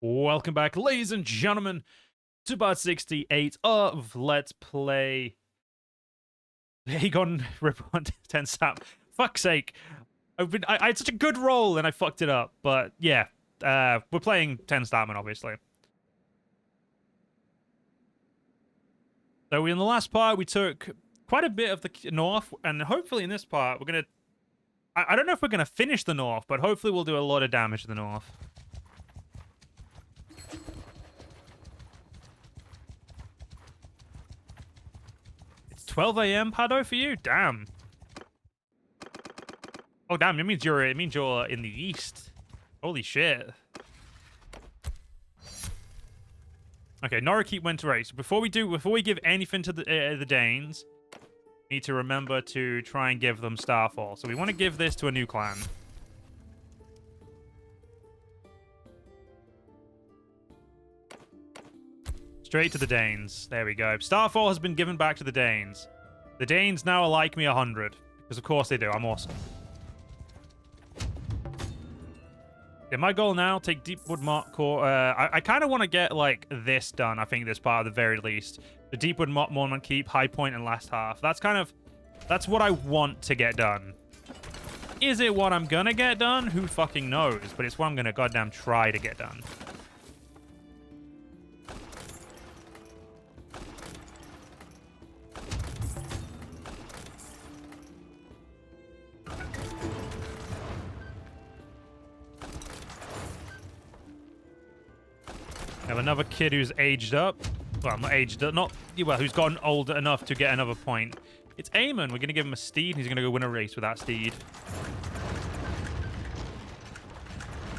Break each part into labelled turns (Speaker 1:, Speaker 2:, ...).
Speaker 1: Welcome back, ladies and gentlemen, to part 68 of Let's Play Aegon Reborn 10 Sap. Fuck's sake. I had such a good roll and I fucked it up. But yeah, we're playing 10 Statman, obviously. So in the last part, we took quite a bit of the north, and hopefully in this part, we're going to... I don't know if we're going to finish the north, but hopefully we'll do a lot of damage to the north. It's 12 a.m. Pado for you? Damn. Oh damn, it means you're in the east. Holy shit. Okay, Norikeep went to race. Before we give anything to the Danes, we need to remember to try and give them Starfall. So we want to give this to a new clan. Straight to the Danes. There we go. Starfall has been given back to the Danes. The Danes now like me 100. Because of course they do. I'm awesome. Yeah, my goal now, take Deepwood Motte core. I kind of want to get, like, this done, I think, this part at the very least. The Deepwood Motte, Mormont Keep, High Point, and last half. That's what I want to get done. Is it what I'm gonna get done? Who fucking knows? But it's what I'm gonna goddamn try to get done. Have another kid who's aged up. Well, not aged up, who's gotten old enough to get another point. It's Aemon. We're gonna give him a steed. He's gonna go win a race with that steed.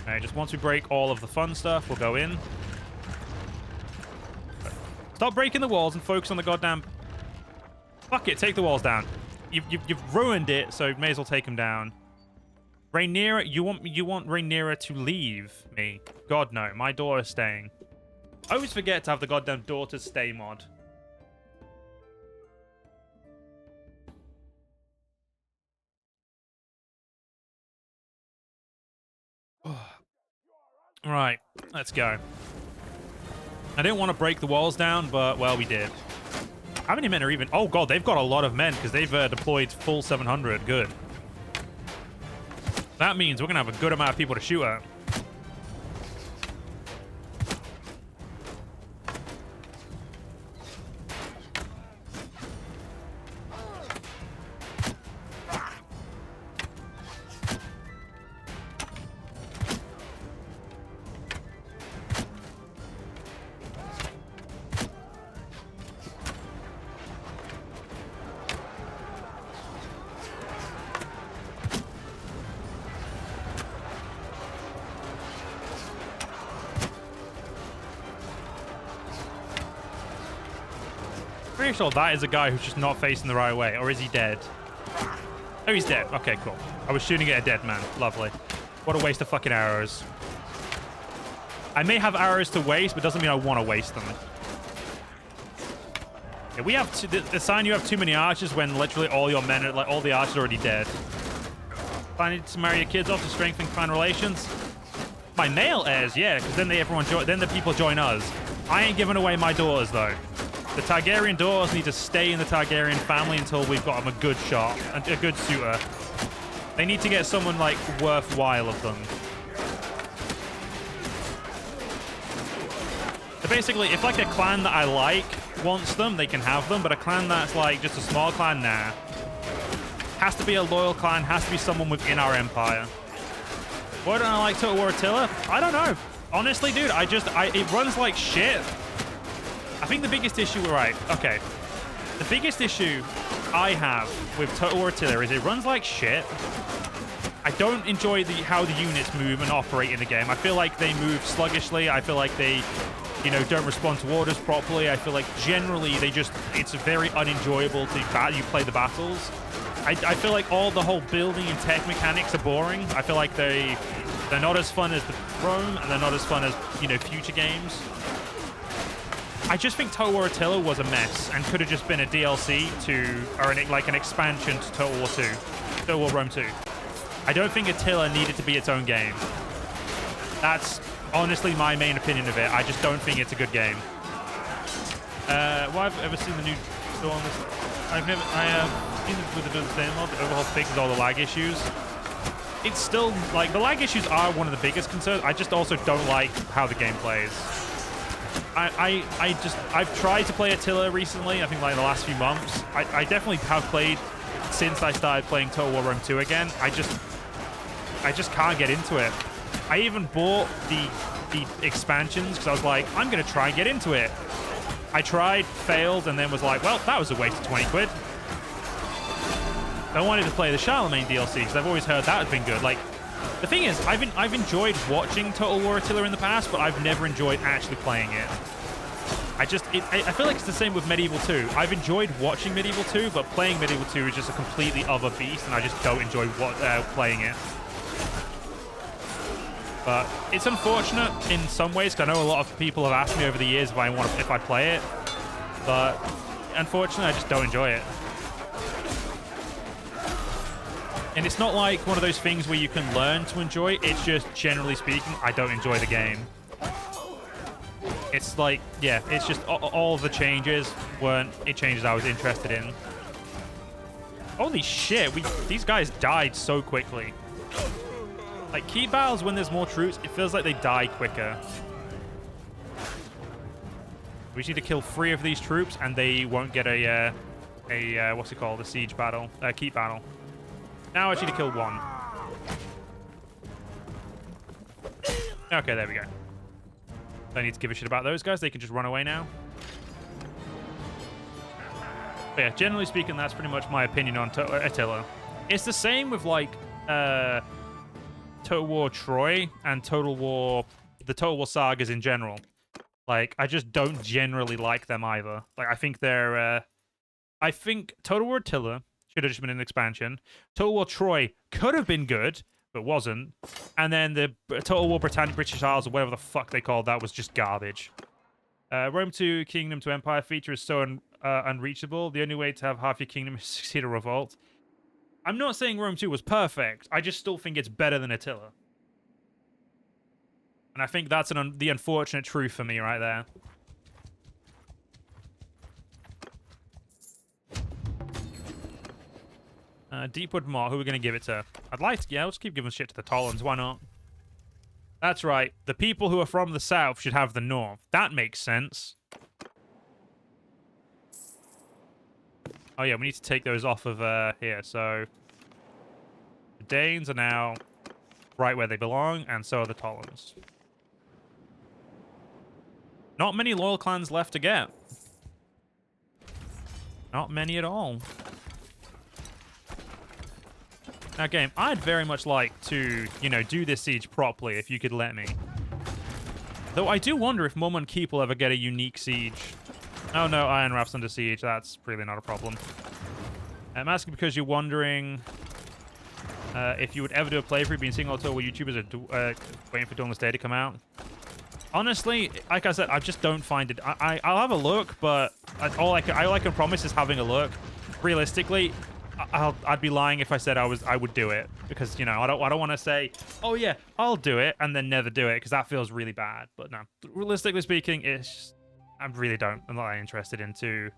Speaker 1: Alright, just once we break all of the fun stuff, we'll go in. Stop breaking the walls and focus on the goddamn... Fuck it, take the walls down. You've ruined it, so you may as well take them down. Rhaenyra, you want Rhaenyra to leave me? God no, my daughter's staying. I always forget to have the goddamn daughter's stay mod. Right, let's go. I didn't want to break the walls down, but, well, we did. How many men are even... Oh, God, they've got a lot of men because they've deployed full 700. Good. That means we're going to have a good amount of people to shoot at. Pretty sure that is a guy who's just not facing the right way. Or is he dead? Oh, he's dead. Okay, cool. I was shooting at a dead man. Lovely. What a waste of fucking arrows. I may have arrows to waste, but doesn't mean I want to waste them. Yeah, we have the sign you have too many archers when literally all your men are, like, all the archers are already dead. Planning to marry your kids off to strengthen clan relations. My male heirs, yeah, because then then the people join us. I ain't giving away my daughters though. The Targaryen daughters need to stay in the Targaryen family until we've got them a good shot, a good suitor. They need to get someone, like, worthwhile of them. So basically, if, like, a clan that I like wants them, they can have them, but a clan that's, like, just a small clan, nah. Has to be a loyal clan, has to be someone within our empire. Why don't I like Total War Attila? I don't know. Honestly, dude, it runs like shit. I think the biggest issue, right, okay. The biggest issue I have with Total War Attila is it runs like shit. I don't enjoy how the units move and operate in the game. I feel like they move sluggishly. I feel like they, don't respond to orders properly. I feel like generally it's very unenjoyable to play the battles. I feel like the whole building and tech mechanics are boring. I feel like they're not as fun as the Rome, and they're not as fun as, future games. I just think Total War Attila was a mess and could have just been a DLC or an expansion to Total War 2, Total War Rome 2. I don't think Attila needed to be its own game. That's honestly my main opinion of it. I just don't think it's a good game. Well, I've ever seen the new store on this. I have seen it with the same mod. The overhaul fixes all the lag issues. It's still, like, the lag issues are one of the biggest concerns. I just also don't like how the game plays. I've tried to play Attila recently, I think like the last few months. I definitely have played since I started playing Total War Rome 2 again. I just can't get into it. I even bought the expansions because I was like, I'm going to try and get into it. I tried, failed, and then was like, well, that was a waste of 20 quid. I wanted to play the Charlemagne DLC because I've always heard that has been good. Like, the thing is, I've enjoyed watching Total War Attila in the past, but I've never enjoyed actually playing it. I feel like it's the same with Medieval 2. I've enjoyed watching Medieval 2, but playing Medieval 2 is just a completely other beast, and I just don't enjoy playing it. But it's unfortunate in some ways, because I know a lot of people have asked me over the years if I play it, but unfortunately, I just don't enjoy it. And it's not like one of those things where you can learn to enjoy. It's just, generally speaking, I don't enjoy the game. It's like, yeah, it's just all the changes weren't changes I was interested in. Holy shit, these guys died so quickly. Like, keep battles when there's more troops, it feels like they die quicker. We just need to kill 3 of these troops, and they won't get a what's it called? A siege battle, keep battle. Now I just need to kill 1. Okay, there we go. Don't need to give a shit about those guys. They can just run away now. But yeah, generally speaking, that's pretty much my opinion on Attila. It's the same with, like, Total War Troy and the Total War sagas in general. Like, I just don't generally like them either. Like, I think they're, I think Total War Attila should have just been an expansion. Total War Troy could have been good, but wasn't. And then the Total War Britannia, British Isles, or whatever the fuck they called that, was just garbage. Rome 2 Kingdom to Empire feature is so unreachable. The only way to have half your kingdom is to succeed a revolt. I'm not saying Rome 2 was perfect. I just still think it's better than Attila. And I think that's the unfortunate truth for me right there. Deepwood Motte, who are we going to give it to? I'd like to, yeah, let's keep giving shit to the Tollans, why not? That's right, the people who are from the south should have the north. That makes sense. Oh yeah, we need to take those off of here, so... The Danes are now right where they belong, and so are the Tollans. Not many loyal clans left to get. Not many at all. Now, game, I'd very much like to, you know, do this siege properly if you could let me. Though I do wonder if Mormont Keep will ever get a unique siege. Oh no, Iron Raft's under siege. That's really not a problem. I'm asking because you're wondering if you would ever do a playthrough, being seeing all the YouTubers are waiting for Dawnless Day to come out. Honestly, like I said, I just don't find it. I'll have a look, but all I can promise is having a look. Realistically, I'd be lying if I said I would do it, because, you know, I don't want to say, oh yeah, I'll do it, and then never do it, because that feels really bad. But no, realistically speaking, it's just, I'm not that interested into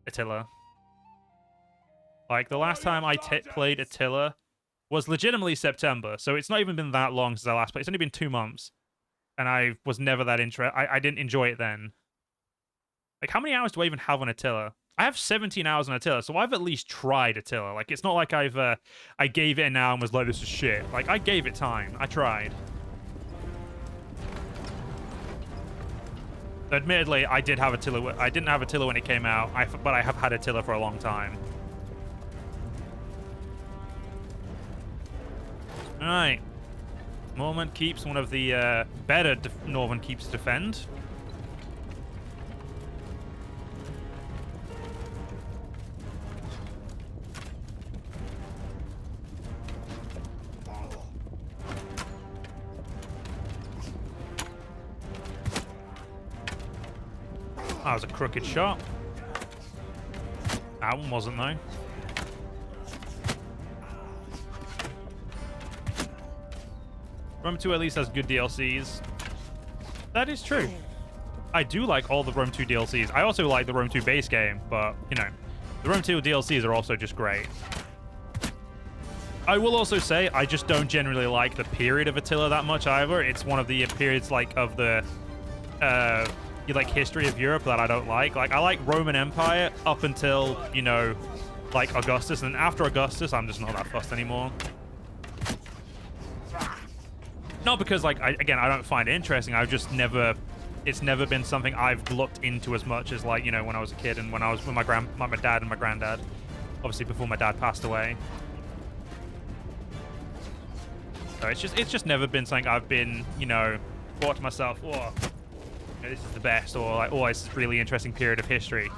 Speaker 1: Attila. Like, the last time I played Attila was legitimately September, so it's not even been that long since I last played. It's only been 2 months, and I was never that interested. I didn't enjoy it then. Like, how many hours do I even have on Attila? I have 17 hours on Attila, so I've at least tried Attila. Like, it's not like I gave it now and was like, this is shit. Like, I gave it time. I tried. Admittedly, I did have Attila. I didn't have Attila when it came out, but I have had Attila for a long time. All right. Mormont Keep's one of the better northern keeps to defend. That was a crooked shot. That one wasn't, though. Rome 2 at least has good DLCs. That is true. I do like all the Rome 2 DLCs. I also like the Rome 2 base game, but, you know, the Rome 2 DLCs are also just great. I will also say, I just don't generally like the period of Attila that much either. It's one of the periods, like, of the, like, history of Europe that I don't like. Like, I like Roman Empire up until, you know, like, Augustus. And after Augustus, I'm just not that fussed anymore. Not because, like, I don't find it interesting. I've just never... It's never been something I've looked into as much as, like, you know, when I was a kid and when I was with my dad and my granddad. Obviously, before my dad passed away. So it's just never been something I've been, you know, thought to myself, oh, you know, this is the best, or like, oh, it's a really interesting period of history.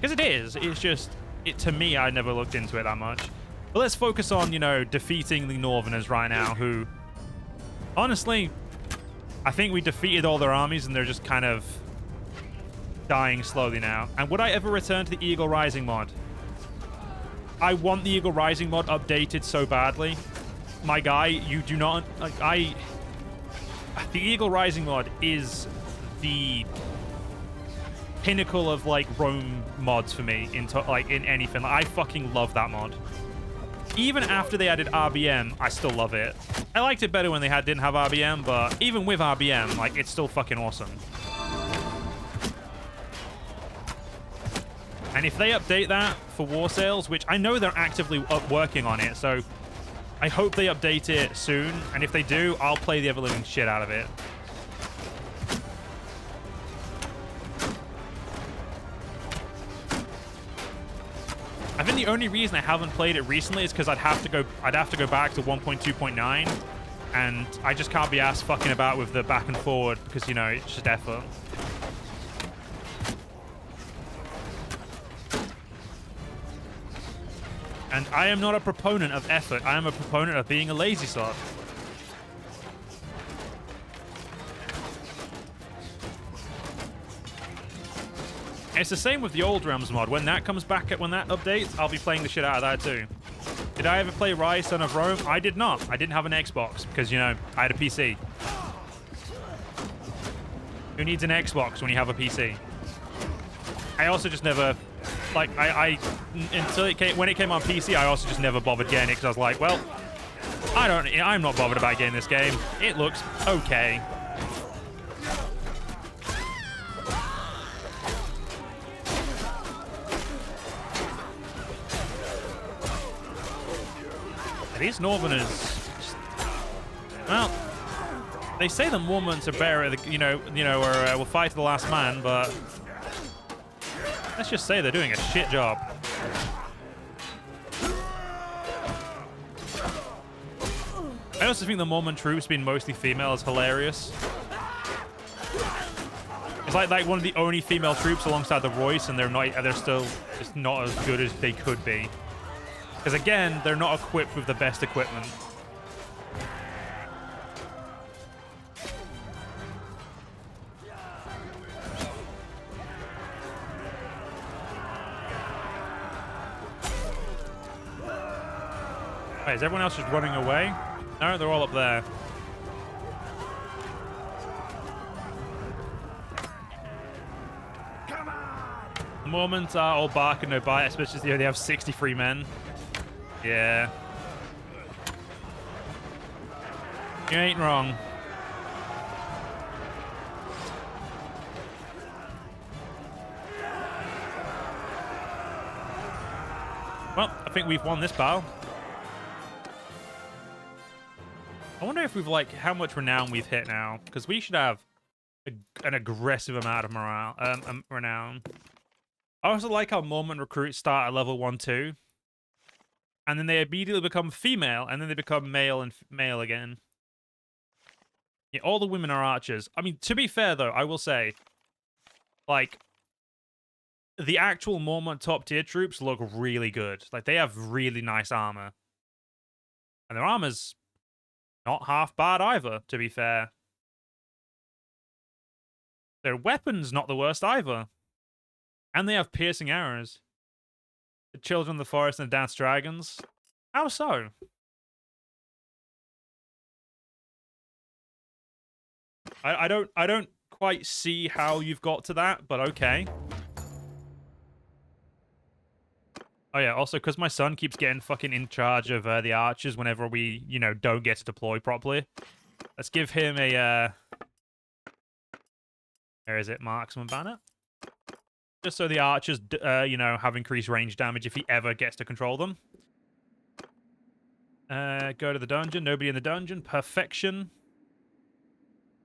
Speaker 1: Because it is. It's just, to me, I never looked into it that much. But let's focus on, you know, defeating the Northerners right now, who, honestly, I think we defeated all their armies and they're just kind of dying slowly now. And would I ever return to the Eagle Rising mod? I want the Eagle Rising mod updated so badly. My guy, you do not... Like, the Eagle Rising mod is the pinnacle of, like, Rome mods for me in anything. Like, I fucking love that mod. Even after they added RBM, I still love it. I liked it better when they didn't have RBM, but even with RBM, like, it's still fucking awesome. And if they update that for War Sales, which I know they're actively working on it, so I hope they update it soon. And if they do, I'll play the ever-living shit out of it. I think the only reason I haven't played it recently is because I'd have to go back to 1.2.9, and I just can't be asked fucking about with the back and forward because, you know, it's just effort. And I am not a proponent of effort. I am a proponent of being a lazy sod. It's the same with the Old Realms mod. When that comes back, when that updates, I'll be playing the shit out of that too. Did I ever play Rise, Son of Rome? I did not. I didn't have an Xbox because, you know, I had a PC. Who needs an Xbox when you have a PC? I also just never, like, when it came on PC, I also just never bothered getting it because I was like, well, I'm not bothered about getting this game. It looks okay. These Northerners, well, they say the Mormonts are better at the, will fight to the last man, but let's just say they're doing a shit job. I also think the Mormon troops being mostly female is hilarious. It's like one of the only female troops alongside the Royce, and they're still just not as good as they could be. Because again, they're not equipped with the best equipment. Wait, is everyone else just running away? No, they're all up there. The Mormons are all bark and no bite, especially they have 63 men. Yeah. You ain't wrong. Well, I think we've won this battle. I wonder if we've, like, how much renown we've hit now. Because we should have an aggressive amount of renown. I also like how Mormont recruits start at level 1-2. And then they immediately become female, and then they become male and male again. Yeah, all the women are archers. I mean, to be fair, though, I will say, like, the actual Mormont top-tier troops look really good. Like, they have really nice armor. And their armor's not half bad either, to be fair. Their weapon's not the worst either. And they have piercing arrows. The Children of the Forest and the Dance Dragons. How so? I don't quite see how you've got to that, but okay. Oh yeah, also because my son keeps getting fucking in charge of the archers whenever we, you know, don't get to deploy properly. Let's give him a, where is it, marksman banner? Just so the archers, you know, have increased range damage if he ever gets to control them. Go to the dungeon. Nobody in the dungeon. Perfection.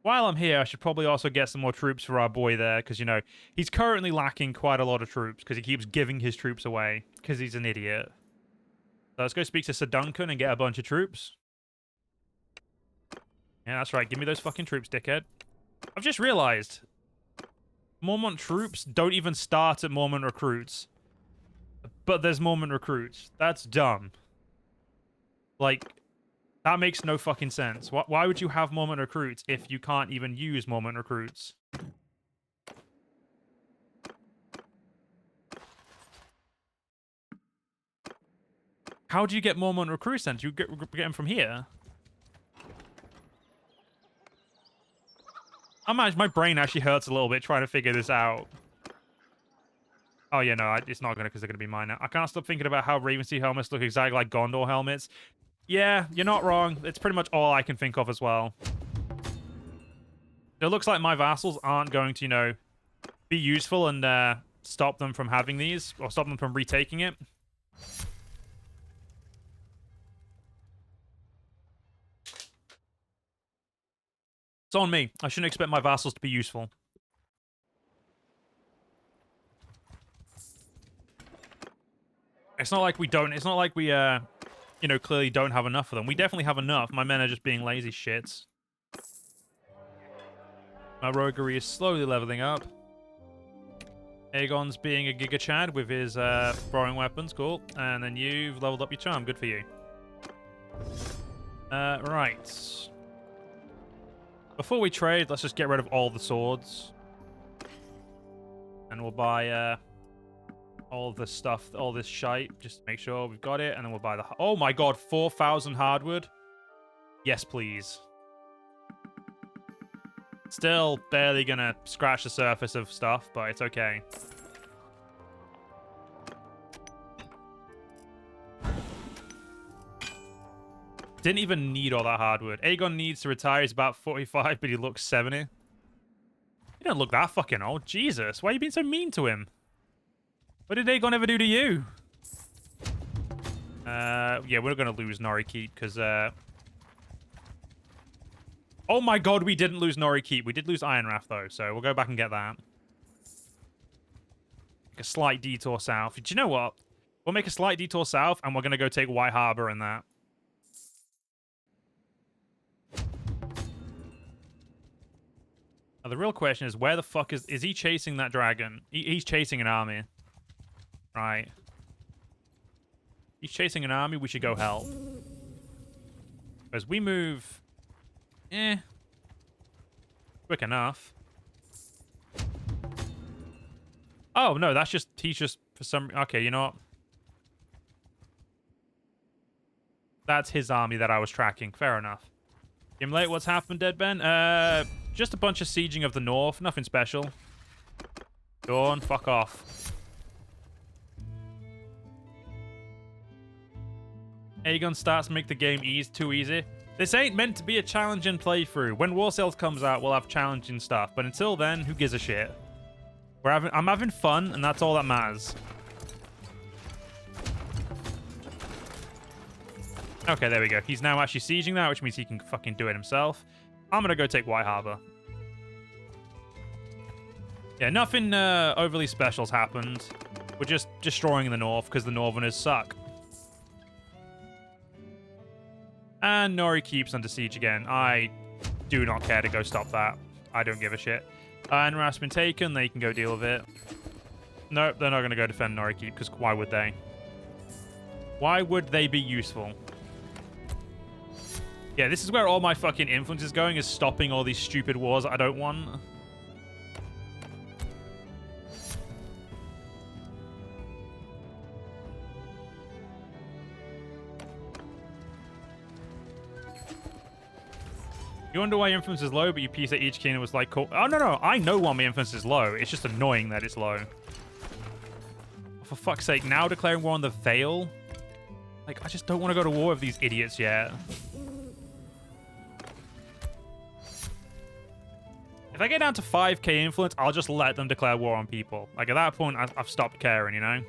Speaker 1: While I'm here, I should probably also get some more troops for our boy there, because, you know, he's currently lacking quite a lot of troops, because he keeps giving his troops away, because he's an idiot. So let's go speak to Sir Duncan and get a bunch of troops. Yeah, that's right. Give me those fucking troops, dickhead. I've just realized Mormont troops don't even start at Mormont recruits. But there's Mormont recruits. That's dumb. Like, that makes no fucking sense. Why would you have Mormont recruits if you can't even use Mormont recruits? How do you get Mormont recruits then? Do you get them from here? My brain actually hurts a little bit trying to figure this out. Oh, yeah, no, it's not going to because they're going to be mine now. I can't stop thinking about how Ravenseed helmets look exactly like Gondor helmets. Yeah, you're not wrong. It's pretty much all I can think of as well. It looks like my vassals aren't going to, you know, be useful and stop them from having these, or stop them from retaking it. It's on me. I shouldn't expect my vassals to be useful. It's not like we don't. It's not like we, you know, clearly don't have enough of them. We definitely have enough. My men are just being lazy shits. My roguery is slowly leveling up. Aegon's being a Giga Chad with his throwing weapons. Cool. And then you've leveled up your charm. Good for you. Right. Before we trade, let's just get rid of all the swords. And we'll buy all this stuff, all this shite. Just to make sure we've got it. And then we'll buy the... Oh my god, 4,000 hardwood. Yes, please. Still barely gonna scratch the surface of stuff, but it's okay. Didn't even need all that hardwood. Aegon needs to retire. He's about 45, but he looks 70. He don't look that fucking old. Jesus, why are you being so mean to him? What did Aegon ever do to you? Yeah, we're gonna lose Norrie Keep, because, oh my god, we didn't lose Norrie Keep. We did lose Ironrath, though, so we'll go back and get that. Make a slight detour south. Do you know what? We'll make a slight detour south, and we're gonna go take White Harbor in that. Now, the real question is, where the fuck is he chasing that dragon? He's chasing an army. Right. He's chasing an army, we should go help. As we move... quick enough. Oh, no, that's just... He's just, for some... Okay, you know what? That's his army that I was tracking. Fair enough. Gimlet, what's happened, Dead Ben? Just a bunch of sieging of the north. Nothing special. Dawn, fuck off. Aegon starts to make the game too easy. This ain't meant to be a challenging playthrough. When War Sales comes out, we'll have challenging stuff. But until then, who gives a shit? I'm having fun, and that's all that matters. Okay, there we go. He's now actually sieging that, which means he can fucking do it himself. I'm gonna go take White Harbor. Yeah, nothing overly special's happened. We're just destroying the north because the northerners suck. And Norrie Keeps under siege again. I do not care to go stop that. I don't give a shit. And Rath's been taken. They can go deal with it. Nope, they're not going to go defend Norrie Keep because why would they? Why would they be useful? Yeah, this is where all my fucking influence is going, is stopping all these stupid wars I don't want. You wonder why your influence is low, but you piece that each kingdom was like, cool. Oh, no. I know why my influence is low. It's just annoying that it's low. For fuck's sake, now declaring war on the Vale? Like, I just don't want to go to war with these idiots yet. If I get down to 5k influence, I'll just let them declare war on people. Like, at that point, I've stopped caring, you know?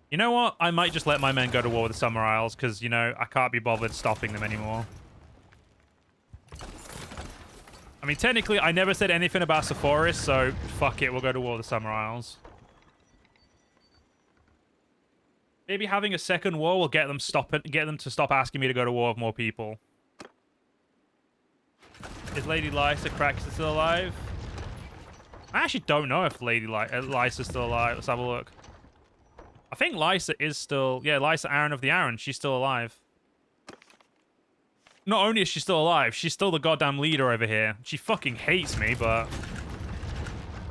Speaker 1: You know what? I might just let my men go to war with the Summer Isles, because, you know, I can't be bothered stopping them anymore. I mean, technically, I never said anything about Sephoris, so fuck it, we'll go to war with the Summer Isles. Maybe having a second war will get them to stop asking me to go to war with more people. Is Lady Lysa Craxus still alive? I actually don't know if Lady Lysa's still alive. Let's have a look. I think Lysa is still... Yeah, Lysa Arryn of the Arryn. She's still alive. Not only is she still alive, she's still the goddamn leader over here. She fucking hates me, but...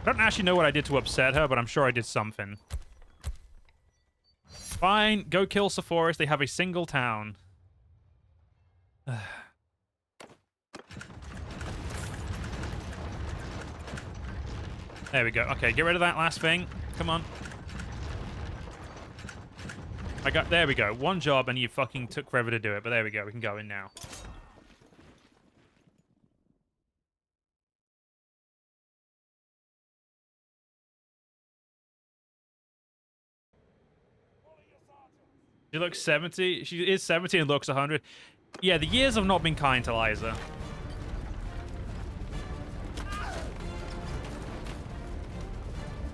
Speaker 1: I don't actually know what I did to upset her, but I'm sure I did something. Fine, go kill Sephoris. They have a single town. There we go. Okay, get rid of that last thing. Come on. There we go. One job and you fucking took forever to do it, but there we go. We can go in now. She looks 70. She is 70 and looks 100. Yeah, the years have not been kind to Lysa.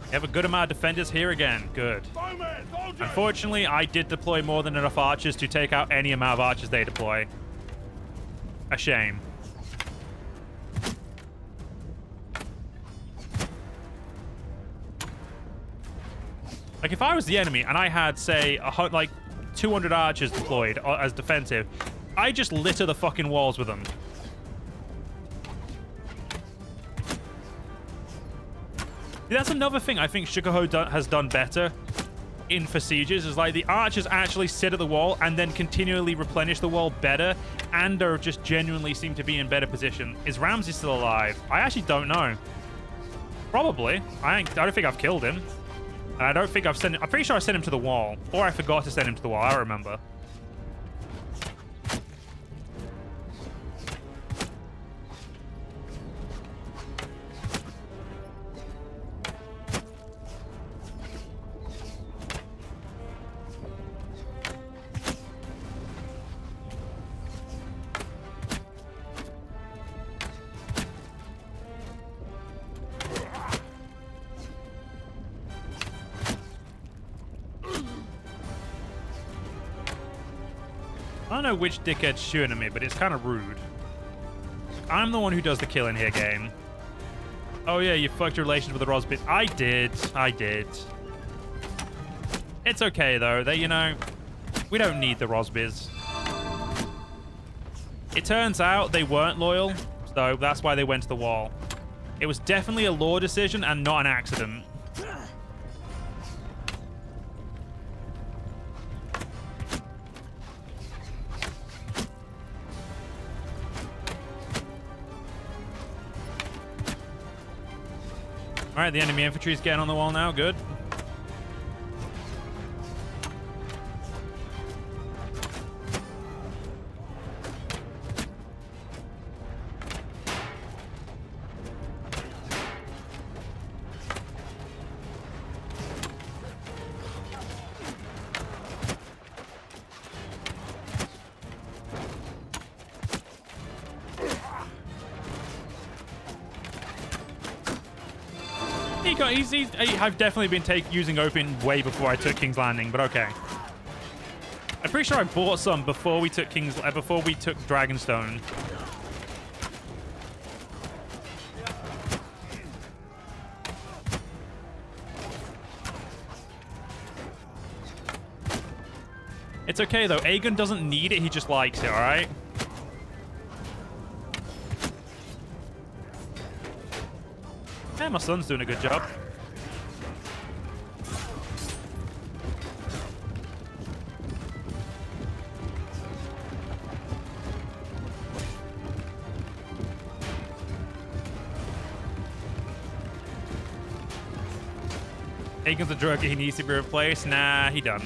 Speaker 1: You have a good amount of defenders here again. Good. Unfortunately, I did deploy more than enough archers to take out any amount of archers they deploy. A shame. Like, if I was the enemy and I had, say, like 200 archers deployed as defensive, I just litter the fucking walls with them. That's another thing I think Shikaho has done better for sieges, is like the archers actually sit at the wall and then continually replenish the wall better and are just genuinely seem to be in better position. Is Ramsay still alive? I actually don't know. Probably. I don't think I've killed him. And I don't think I've sent him. I'm pretty sure I sent him to the wall. Or I forgot to send him to the wall. I don't remember. I don't know which dickhead's shooting at me, but it's kind of rude. I'm the one who does the killing here, game. Oh yeah, you fucked your relations with the Rosbits. I did. It's okay, though. You know, we don't need the Rosbits. It turns out they weren't loyal, so that's why they went to the wall. It was definitely a law decision and not an accident. All right, the enemy infantry is getting on the wall now. Good. I've definitely been using open way before I took King's Landing, but okay. I'm pretty sure I bought some before we took Dragonstone. It's okay though. Aegon doesn't need it. He just likes it. All right. Yeah, my son's doing a good job. Aegon's a drug. He needs to be replaced. Nah, he done.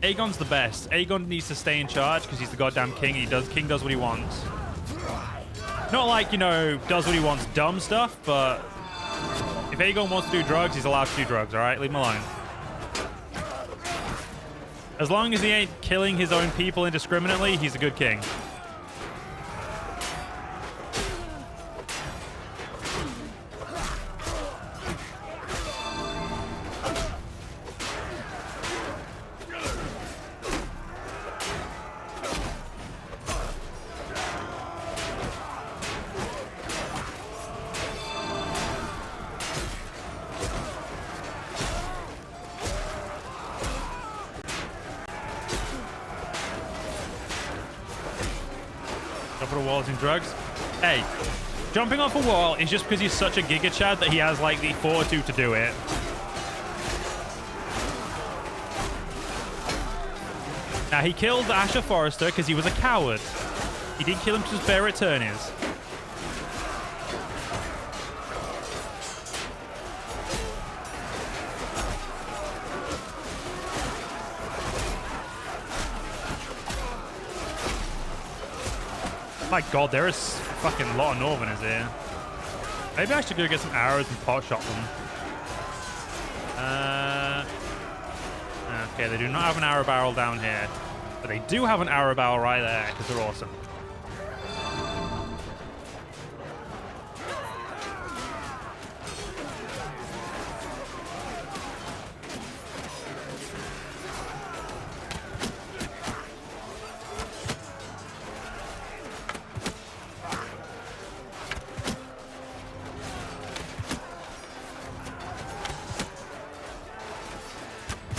Speaker 1: Aegon's the best. Aegon needs to stay in charge because he's the goddamn king. King does what he wants. Not like, you know, does what he wants dumb stuff, but if Aegon wants to do drugs, he's allowed to do drugs, all right? Leave him alone. As long as he ain't killing his own people indiscriminately, he's a good king. Drugs. Hey, jumping off a wall is just because he's such a Giga Chad that he has like the fortitude to do it. Now he killed Asher Forrester because he was a coward. He didn't kill him because fair return is. My god, there is a fucking lot of Northerners here. Maybe I should go get some arrows and pot shot them. Okay, they do not have an arrow barrel down here. But they do have an arrow barrel right there, because they're awesome.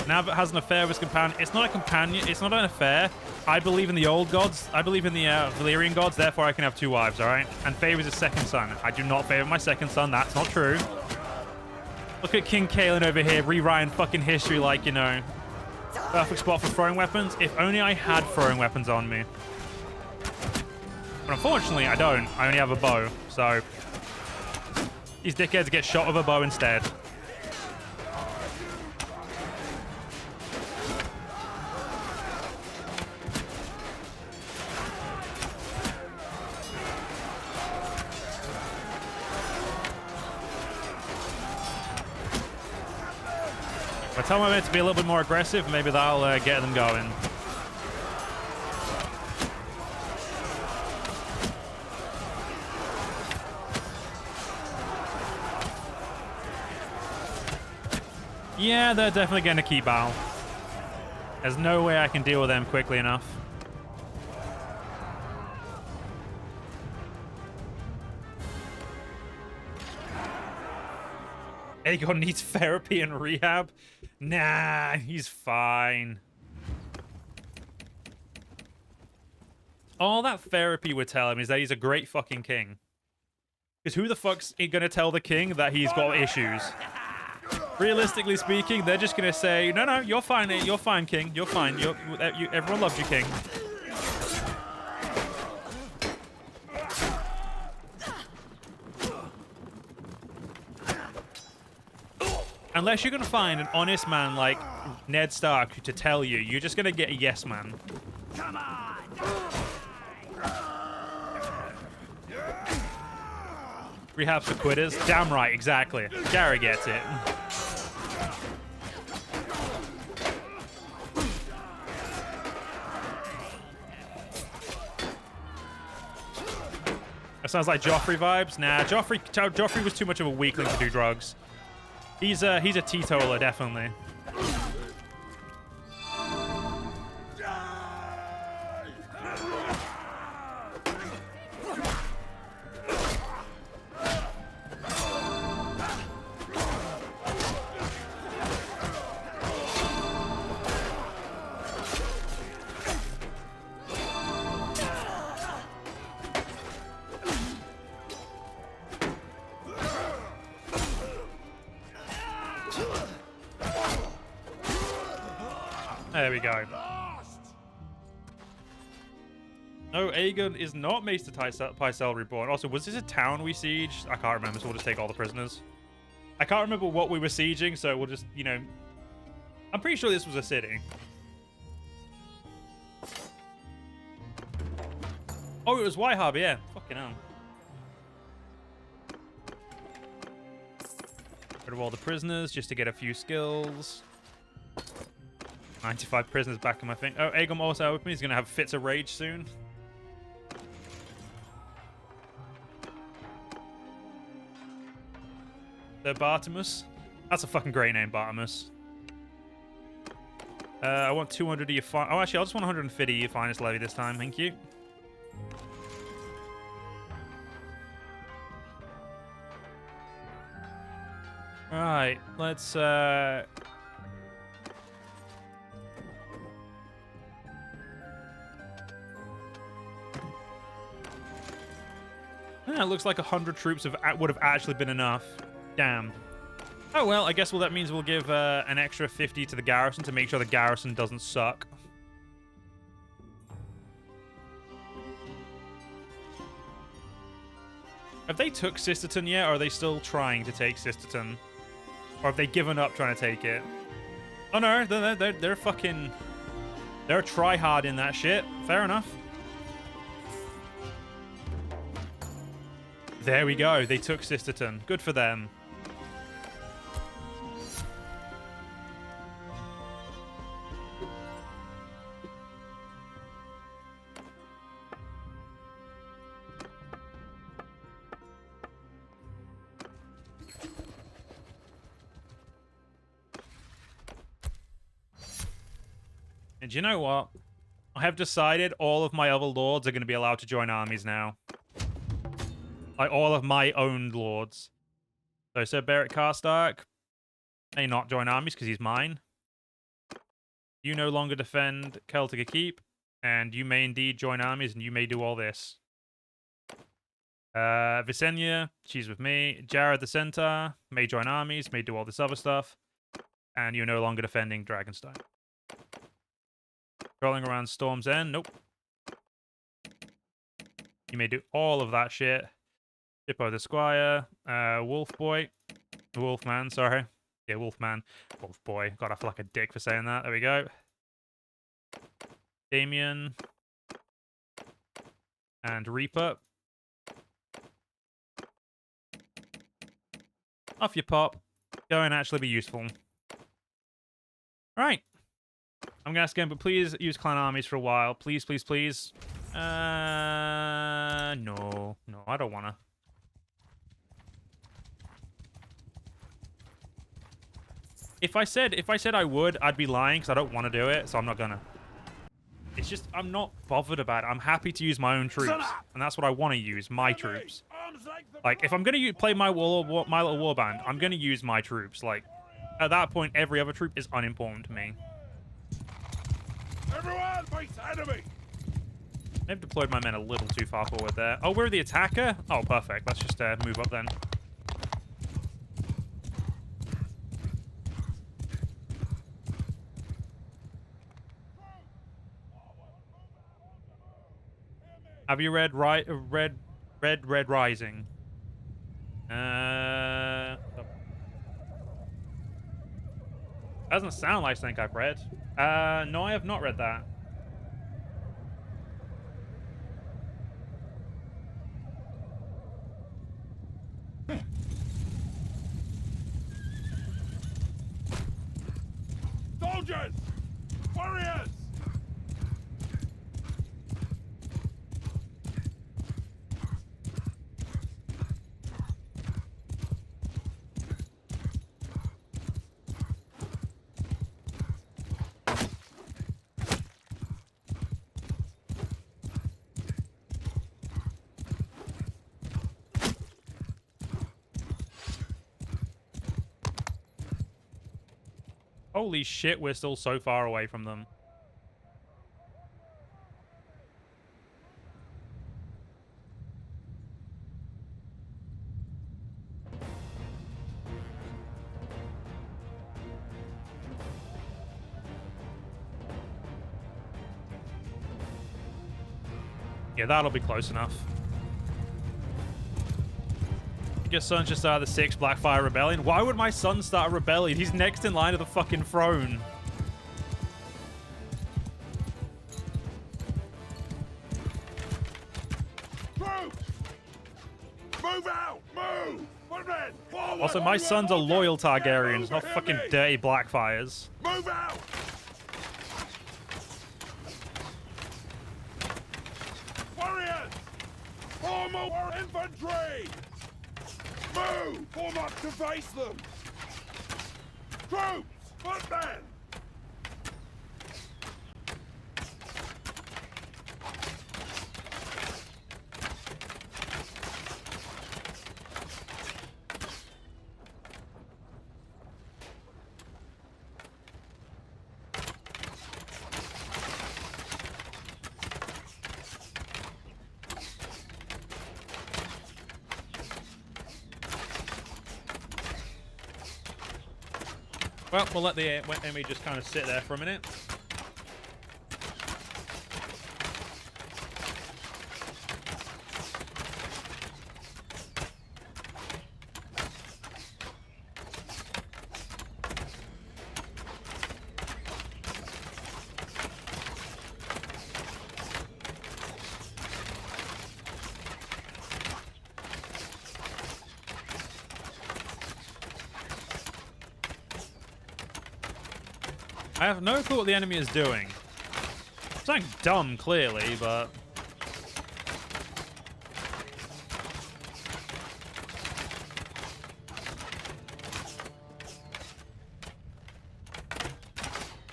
Speaker 1: Now that has an affair with his companion. It's not a companion. It's not an affair. I believe in the old gods. I believe in the Valyrian gods. Therefore, I can have 2 wives, all right? And favors his second son. I do not favor my second son. That's not true. Look at King Kaelin over here rewriting fucking history like, you know, perfect spot for throwing weapons. If only I had throwing weapons on me. But unfortunately, I don't. I only have a bow. So these dickheads get shot with a bow instead. If I tell my men to be a little bit more aggressive, maybe that'll get them going. Yeah, they're definitely going to keep battle. There's no way I can deal with them quickly enough. Aegon needs therapy and rehab. Nah, he's fine. All that therapy would tell him is that he's a great fucking king. Because who the fuck's he gonna tell the king that he's got issues? Realistically speaking, they're just gonna say, no, no, you're fine, king. You're fine. Everyone loves you, king. Unless you're going to find an honest man like Ned Stark to tell you, you're just going to get a yes man. Come on! Rehab for quitters? Damn right, exactly. Gary gets it. That sounds like Joffrey vibes. Nah, Joffrey was too much of a weakling to do drugs. He's a teetotaler, definitely. There we go. No, Aegon is not Maester Pycelle Reborn. Also, was this a town we sieged? I can't remember, so we'll just take all the prisoners. I can't remember what we were sieging, so we'll just, you know... I'm pretty sure this was a city. Oh, it was Whiteharbor, yeah. Fucking hell. Rid of all the prisoners just to get a few skills. 95 prisoners back in my thing. Oh, Aegon also with me. He's going to have fits of rage soon. The Bartimus. That's a fucking great name, Bartimus. I want 200 of your... Oh, actually, I just want 150 of your finest levy this time. Thank you. Right, let's... Yeah, it looks like 100 troops would have actually been enough. Damn. Oh, well, I guess that means we'll give an extra 50 to the garrison to make sure the garrison doesn't suck. Have they took Sisterton yet, or are they still trying to take Sisterton? Or have they given up trying to take it? Oh, no, they're fucking... They're try-hard in that shit. Fair enough. There we go. They took Sisterton. Good for them. And you know what? I have decided all of my other lords are going to be allowed to join armies now. Like, all of my own lords. So, Sir Beric Karstark may not join armies because he's mine. You no longer defend Celtic Keep, and you may indeed join armies, and you may do all this. Visenya, she's with me. Jared the Centaur may join armies, may do all this other stuff. And you're no longer defending Dragonstone. Rolling around Storm's End, nope. You may do all of that shit. Hippo the Squire, Wolfboy, Wolfman, sorry. Yeah, Wolfman, Wolfboy. God, I feel like a dick for saying that. There we go. Damien. And Reaper. Off you pop. Go and actually be useful. Alright. I'm going to ask again, but please use clan armies for a while. Please, please, please. No, I don't want to. If I said I would, I'd be lying because I don't want to do it, so I'm not gonna. It's just I'm not bothered about it. I'm happy to use my own troops, and that's what I want to use, my troops. Like, if I'm gonna play my little warband, I'm gonna use my troops. Like, at that point, every other troop is unimportant to me.
Speaker 2: Everyone, face enemy!
Speaker 1: They've deployed my men a little too far forward there. Oh, we're the attacker? Oh, perfect. Let's just move up then. Have you read Red Rising? Doesn't sound like something I've read. No, I have not read that.
Speaker 2: Soldiers! Warriors!
Speaker 1: Holy shit, we're still so far away from them. Yeah, that'll be close enough. Your son should start the 6th Blackfire Rebellion. Why would my son start a rebellion? He's next in line to the fucking throne.
Speaker 2: Troops! Move out! Move! Footmen! Forward!
Speaker 1: Also, my sons are loyal Targaryens, not fucking dirty Blackfires.
Speaker 2: Move out! Warriors! Form up infantry! Move! Form up to face them! Troops! Footmen!
Speaker 1: Well, we'll let the enemy just kind of sit there for a minute. I have no clue what the enemy is doing. Something dumb, clearly, but...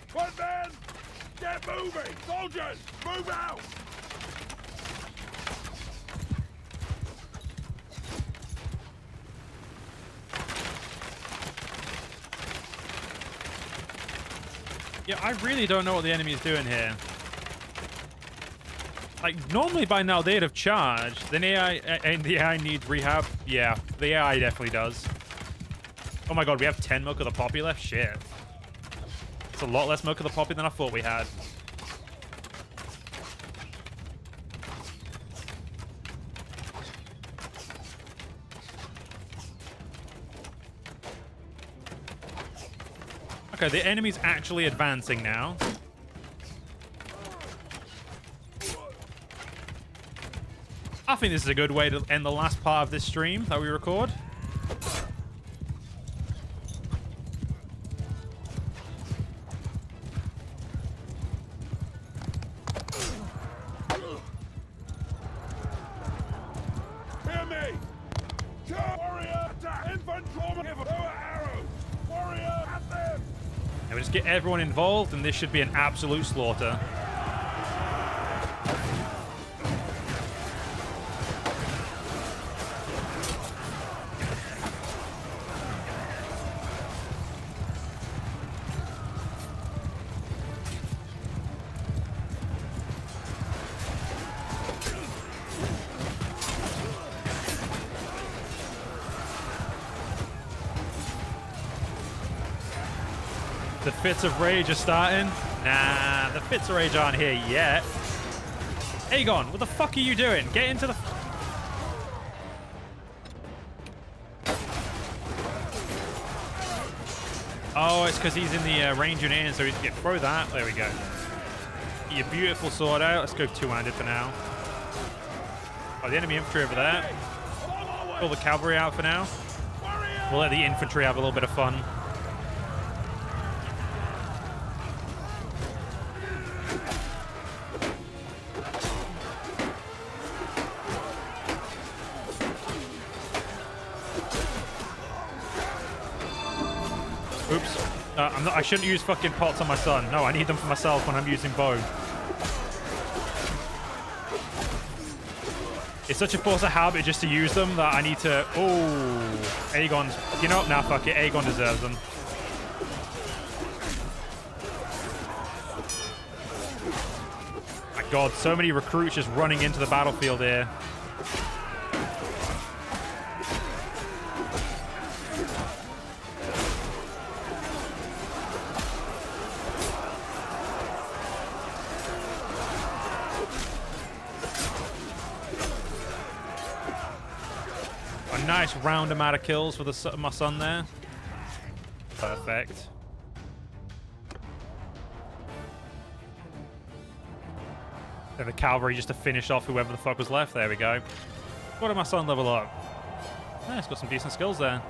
Speaker 2: Footmen! Get moving! Soldiers! Move out!
Speaker 1: Yeah, I really don't know what the enemy is doing here. Like, normally by now they'd have charged. Then AI, and the AI needs rehab. Yeah, the AI definitely does. Oh my god, we have 10 Milk of the Poppy left? Shit. It's a lot less Milk of the Poppy than I thought we had. Okay, the enemy's actually advancing now. I think this is a good way to end the last part of this stream that we record.
Speaker 2: Hear me! Warrior! Infantry! Give a arrow! Warrior! At them!
Speaker 1: And we just get everyone involved, and this should be an absolute slaughter. The fits of rage are starting. Nah, the fits of rage aren't here yet. Aegon, what the fuck are you doing? Get into the... Oh, it's because he's in the range and in, so he can throw that. There we go. Get your beautiful sword out. Let's go two-handed for now. Oh, the enemy infantry over there. Pull the cavalry out for now. We'll let the infantry have a little bit of fun. Oops. I shouldn't use fucking pots on my son. No, I need them for myself when I'm using bow. It's such a force of habit just to use them that I need to... Oh, Aegon's... You know what? Nah, fuck it. Aegon deserves them. My god, so many recruits just running into the battlefield here. A nice round amount of kills for my son there. Perfect. And the cavalry just to finish off whoever the fuck was left. There we go. What did my son level up? Yeah, he's got some decent skills there.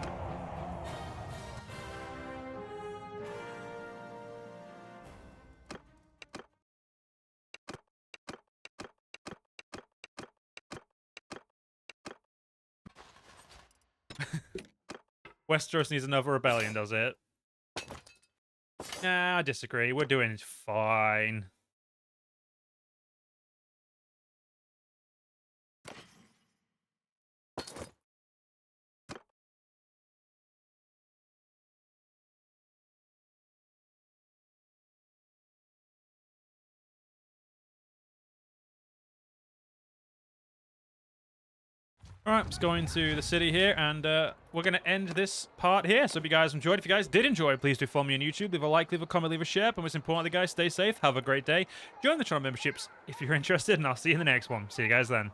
Speaker 1: Westeros needs another rebellion, does it? Nah, I disagree. We're doing fine. All right, let's go into the city here, and we're going to end this part here. So if you guys enjoyed, if you guys did enjoy, please do follow me on YouTube. Leave a like, leave a comment, leave a share. But most importantly, guys, stay safe. Have a great day. Join the channel memberships if you're interested, and I'll see you in the next one. See you guys then.